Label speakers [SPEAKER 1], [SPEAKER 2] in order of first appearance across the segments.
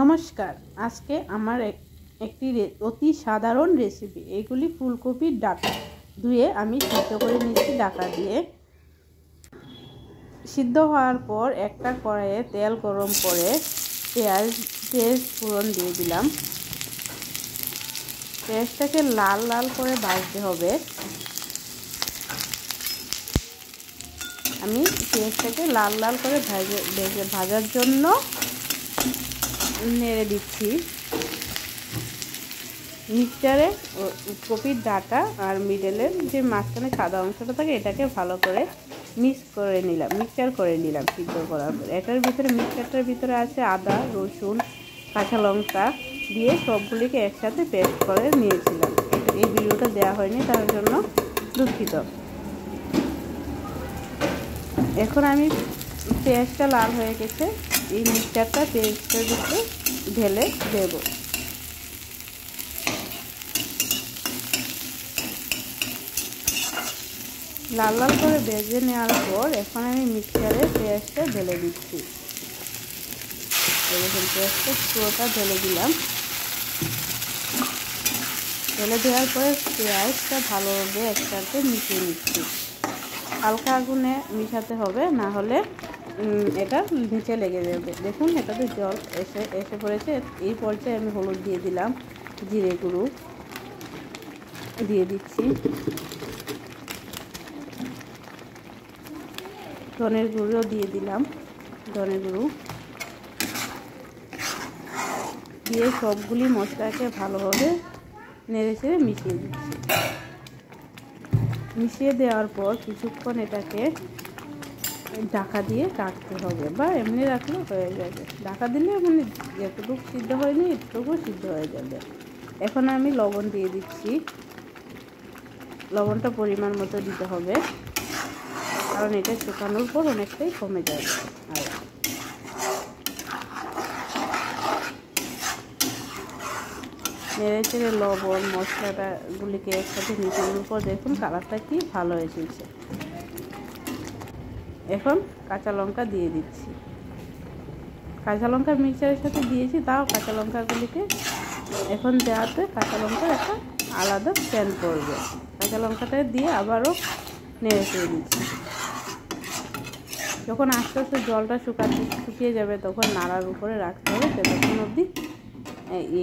[SPEAKER 1] নমস্কার। আজকে আমার একটি অতি সাধারণ রেসিপি। এইগুলি ফুলকপির ডাঁটা ধুয়ে আমি সিদ্ধ করে নিচ্ছি ঢাকা দিয়ে। সিদ্ধ হওয়ার পর একটা কড়াইয়ে তেল গরম করে পেঁয়াজ ফোড়ন দিয়ে দিলাম। পেঁয়াজটাকে লাল লাল করে ভাজতে হবে। আমি পেঁয়াজটাকে লাল লাল করে ভাজার জন্য নেড়ে দিচ্ছি। মিক্সচারে কপির ডাঁটা আর মিডলের যে মাঝখানে সাদা অংশটা থাকে এটাকে ভালো করে মিক্সচার করে নিলাম সিদ্ধ করার পর। মিক্সচারটার ভিতরে আছে আদা, রসুন, কাঁচা লঙ্কা দিয়ে সবগুলিকে একসাথে পেস্ট করে নিয়েছিলাম। এই ভিডিওটা দেওয়া হয়নি, তার জন্য দুঃখিত। এখন আমি পেঁয়াজটা লাল হয়ে গেছে, এই মিক্সচারটা পেঁয়াজটার ভিতরে ঢেলে দেব। লাল লাল করে ভেজে নেওয়ার পর এখন আমি মিক্সচারে পেঁয়াজটা ঢেলে দিচ্ছি। এরকম পেঁয়াজটা পুরোটা ঢেলে দিলাম। ঢেলে দেওয়ার পরে পেঁয়াজটা ভালোভাবে একসাথে মিশিয়ে নিচ্ছি। হালকা আগুনে মিশাতে হবে, না হলে এটা নিচে লেগে যাবে। দেখুন এটাতে জল এসে পড়েছে। এই পর্যায়ে আমি হলুদ দিয়ে দিলাম, জিরে গুঁড়ো দিয়ে দিচ্ছি, ধনের গুঁড়ো দিয়ে দিলাম, ধনের গুঁড়ো দিয়ে সবগুলি মশলাকে ভালোভাবে নেড়েচেড়ে মিশিয়ে দিচ্ছি। মিশিয়ে দেওয়ার পর কিছুক্ষণ এটাকে ঢাকা দিয়ে রাখতে হবে, বা এমনি রাখলেও হয়ে যাবে। ঢাকা দিলে মানে যতটুকু সিদ্ধ হয়নি এতটুকু সিদ্ধ হয়ে যাবে। এখন আমি লবণ দিয়ে দিচ্ছি। লবণটা পরিমাণ মতো দিতে হবে, কারণ এটা শুকানোর পর অনেকটাই কমে যাবে। আর নেড়ে চেড়ে লবণ মশলাগুলিকে একসাথে মিশানোর পর দেখুন কালারটা কি ভালো এসেছে। এখন কাঁচা লঙ্কা দিয়ে দিচ্ছি। কাঁচা লঙ্কা মিক্সচারের সাথে দিয়েছি, তাও কাঁচা লঙ্কাগুলিকে এখন দেওয়াতে কাঁচা লঙ্কার একটা আলাদা সেন্ট পড়বে। কাঁচা লঙ্কাটা দিয়ে আবারও নেড়ে চেড়ে দিচ্ছি। যখন আস্তে আস্তে জলটা শুকিয়ে যাবে তখন নাড়ার উপরে রাখতে হবে, ততক্ষণ অবধি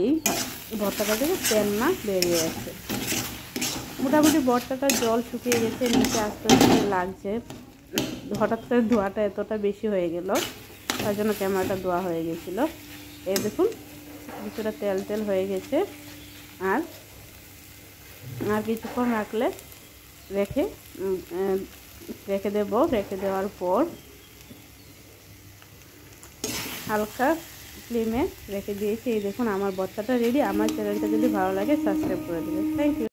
[SPEAKER 1] এই ভর্তাটা থেকে তেল না বেরিয়ে আসে। মোটামুটি ভর্তাটা জল শুকিয়ে গেছে, নিচে আস্তে আস্তে লাগছে। হঠাৎ করে ধোয়াটা এতটা বেশি হয়ে গেল, তার জন্য ক্যামেরাটা ধোয়া হয়ে গেছিলো। এই দেখুন কিছুটা তেল তেল হয়ে গেছে। আর কিছুক্ষণ রেখে দেব। রেখে দেওয়ার পর হালকা ফ্লেমে রেখে দিয়েছি। এই দেখুন আমার ভর্তাটা রেডি। আমার চ্যানেলটা যদি ভালো লাগে সাবস্ক্রাইব করে দেবেন। Thank you.